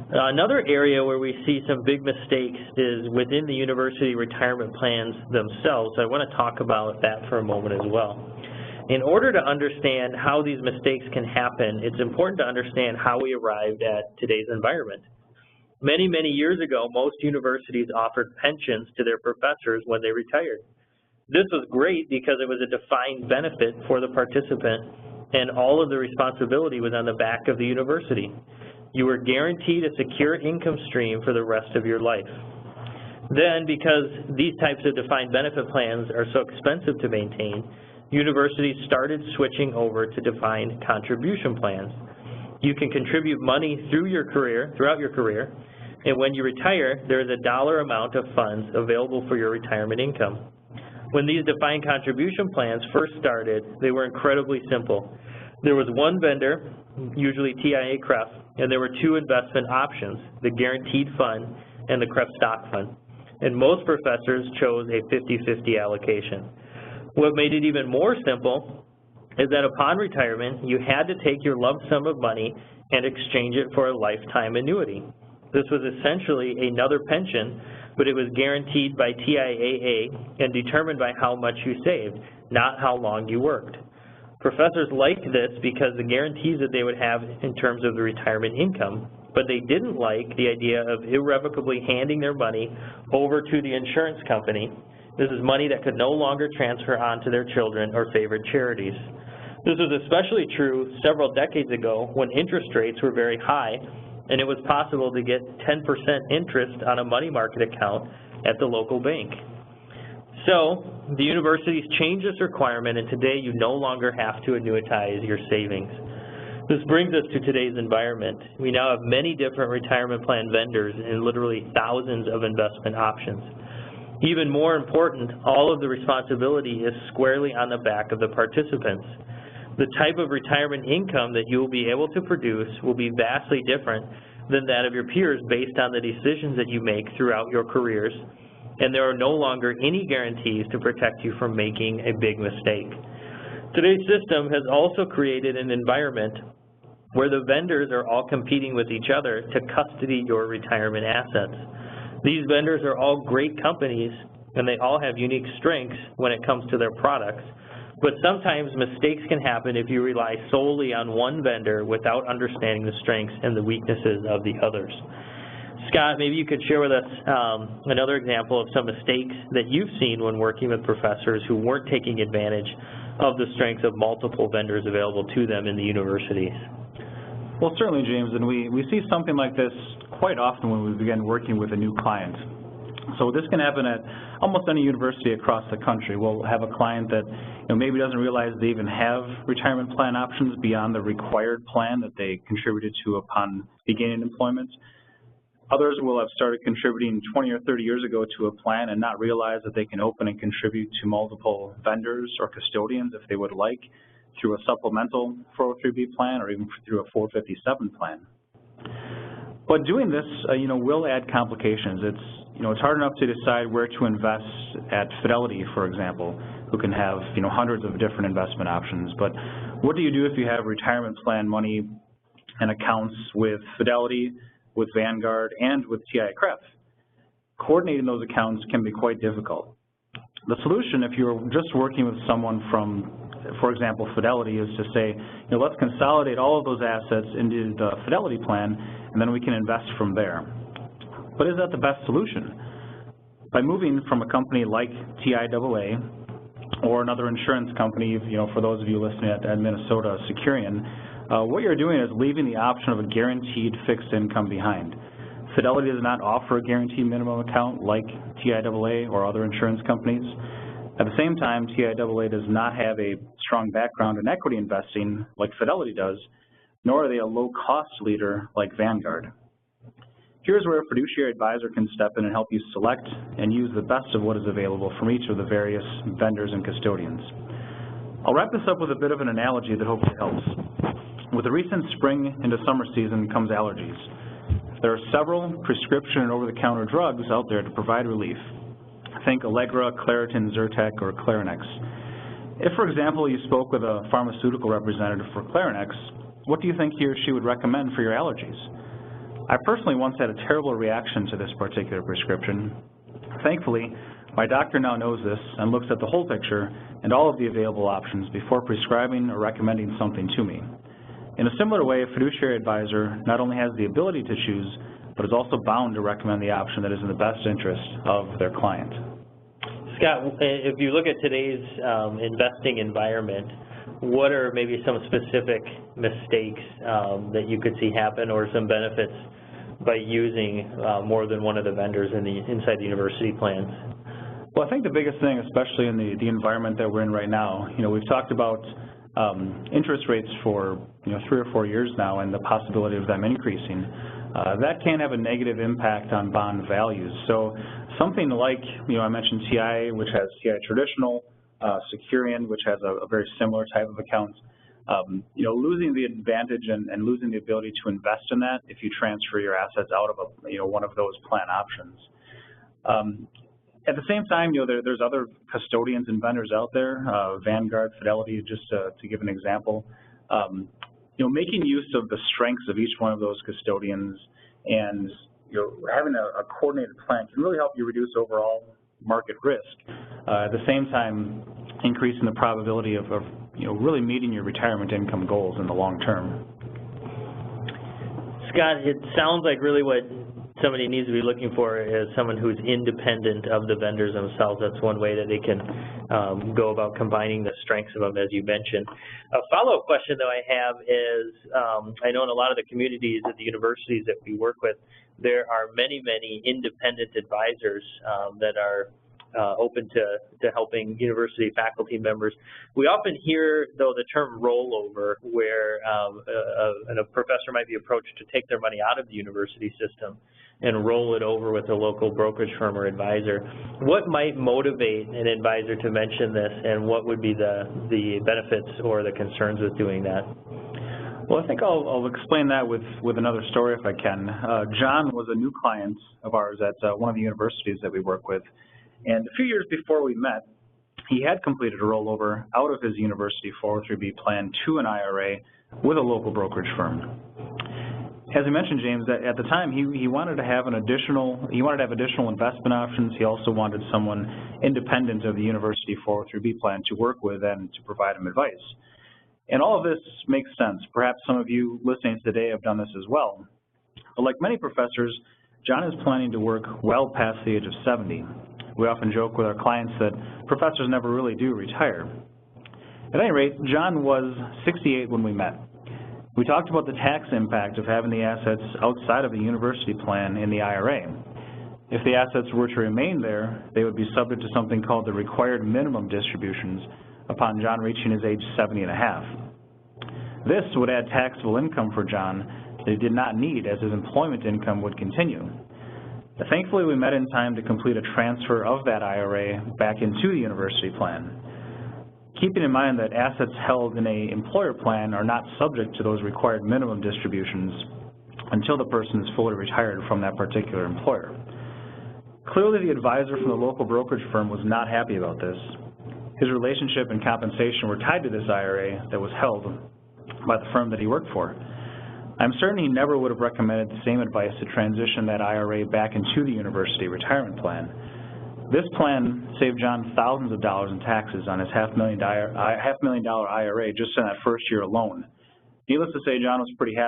Another area where we see some big mistakes is within the university retirement plans themselves. So I want to talk about that for a moment as well. In order to understand how these mistakes can happen, it's important to understand how we arrived at today's environment. Many, many years ago, most universities offered pensions to their professors when they retired. This was great because it was a defined benefit for the participant, and all of the responsibility was on the back of the university. You were guaranteed a secure income stream for the rest of your life. Then, because these types of defined benefit plans are so expensive to maintain, universities started switching over to defined contribution plans. You can contribute money throughout your career, and when you retire, there is a dollar amount of funds available for your retirement income. When these defined contribution plans first started, they were incredibly simple. There was one vendor, usually TIAA-CREF, and there were two investment options, the guaranteed fund and the CREF stock fund. And most professors chose a 50-50 allocation. What made it even more simple is that upon retirement, you had to take your lump sum of money and exchange it for a lifetime annuity. This was essentially another pension, but it was guaranteed by TIAA and determined by how much you saved, not how long you worked. Professors liked this because the guarantees that they would have in terms of the retirement income, but they didn't like the idea of irrevocably handing their money over to the insurance company. This is money that could no longer transfer on to their children or favorite charities. This was especially true several decades ago when interest rates were very high, and it was possible to get 10% interest on a money market account at the local bank. So the universities changed this requirement, and today you no longer have to annuitize your savings. This brings us to today's environment. We now have many different retirement plan vendors and literally thousands of investment options. Even more important, all of the responsibility is squarely on the back of the participants. The type of retirement income that you will be able to produce will be vastly different than that of your peers based on the decisions that you make throughout your careers, and there are no longer any guarantees to protect you from making a big mistake. Today's system has also created an environment where the vendors are all competing with each other to custody your retirement assets. These vendors are all great companies, and they all have unique strengths when it comes to their products, but sometimes mistakes can happen if you rely solely on one vendor without understanding the strengths and the weaknesses of the others. Scott, maybe you could share with us another example of some mistakes that you've seen when working with professors who weren't taking advantage of the strengths of multiple vendors available to them in the universities. Well, certainly, James, and we see something like this quite often when we begin working with a new client. So this can happen at almost any university across the country. We'll have a client that maybe doesn't realize they even have retirement plan options beyond the required plan that they contributed to upon beginning employment. Others will have started contributing 20 or 30 years ago to a plan and not realize that they can open and contribute to multiple vendors or custodians if they would like through a supplemental 403B plan or even through a 457 plan. But doing this, will add complications. It's hard enough to decide where to invest at Fidelity, for example, who can have hundreds of different investment options. But what do you do if you have retirement plan money and accounts with Fidelity, with Vanguard, and with TIAA-CREF? Coordinating those accounts can be quite difficult. The solution, if you're just working with someone from, for example, Fidelity, is to say, let's consolidate all of those assets into the Fidelity plan, and then we can invest from there. But is that the best solution? By moving from a company like TIAA or another insurance company, for those of you listening at Minnesota, Securian, what you're doing is leaving the option of a guaranteed fixed income behind. Fidelity does not offer a guaranteed minimum account like TIAA or other insurance companies. At the same time, TIAA does not have a strong background in equity investing like Fidelity does, nor are they a low-cost leader like Vanguard. Here's where a fiduciary advisor can step in and help you select and use the best of what is available from each of the various vendors and custodians. I'll wrap this up with a bit of an analogy that hopefully helps. With the recent spring into summer season comes allergies. There are several prescription and over-the-counter drugs out there to provide relief. Think Allegra, Claritin, Zyrtec, or Clarinex. If, for example, you spoke with a pharmaceutical representative for Clarinex, what do you think he or she would recommend for your allergies? I personally once had a terrible reaction to this particular prescription. Thankfully, my doctor now knows this and looks at the whole picture and all of the available options before prescribing or recommending something to me. In a similar way, a fiduciary advisor not only has the ability to choose, but is also bound to recommend the option that is in the best interest of their client. Scott, if you look at today's investing environment, what are maybe some specific mistakes that you could see happen, or some benefits by using more than one of the vendors inside the university plans? Well, I think the biggest thing, especially in the environment that we're in right now, we've talked about interest rates for 3 or 4 years now and the possibility of them increasing. That can have a negative impact on bond values. So something like, I mentioned TI, which has TI traditional, Securian, which has a very similar type of account. Losing the advantage and losing the ability to invest in that if you transfer your assets out of one of those plan options. At the same time, there's other custodians and vendors out there, Vanguard, Fidelity, just to give an example. Making use of the strengths of each one of those custodians and having a coordinated plan can really help you reduce overall market risk. At the same time, increasing the probability of really meeting your retirement income goals in the long term. Scott, it sounds like really what somebody needs to be looking for is someone who's independent of the vendors themselves. That's one way that they can go about combining the strengths of them, as you mentioned. A follow-up question, though, I have is, I know in a lot of the communities at the universities that we work with, there are many, many independent advisors that are open to helping university faculty members. We often hear, though, the term rollover, where a professor might be approached to take their money out of the university system and roll it over with a local brokerage firm or advisor. What might motivate an advisor to mention this, and what would be the benefits or the concerns with doing that? Well, I think I'll explain that with another story if I can. John was a new client of ours at one of the universities that we work with. And a few years before we met, he had completed a rollover out of his university 403B plan to an IRA with a local brokerage firm. As I mentioned, James, at the time he wanted to have additional investment options. He also wanted someone independent of the university 403B plan to work with and to provide him advice. And all of this makes sense. Perhaps some of you listening today have done this as well. But like many professors, John is planning to work well past the age of 70. We often joke with our clients that professors never really do retire. At any rate, John was 68 when we met. We talked about the tax impact of having the assets outside of the university plan in the IRA. If the assets were to remain there, they would be subject to something called the required minimum distributions upon John reaching his age 70 and a half. This would add taxable income for John that he did not need, as his employment income would continue. Thankfully, we met in time to complete a transfer of that IRA back into the university plan. Keeping in mind that assets held in an employer plan are not subject to those required minimum distributions until the person is fully retired from that particular employer. Clearly, the advisor from the local brokerage firm was not happy about this. His relationship and compensation were tied to this IRA that was held by the firm that he worked for. I'm certain he never would have recommended the same advice to transition that IRA back into the university retirement plan. This plan saved John thousands of dollars in taxes on his $500,000 IRA just in that first year alone. Needless to say, John was pretty happy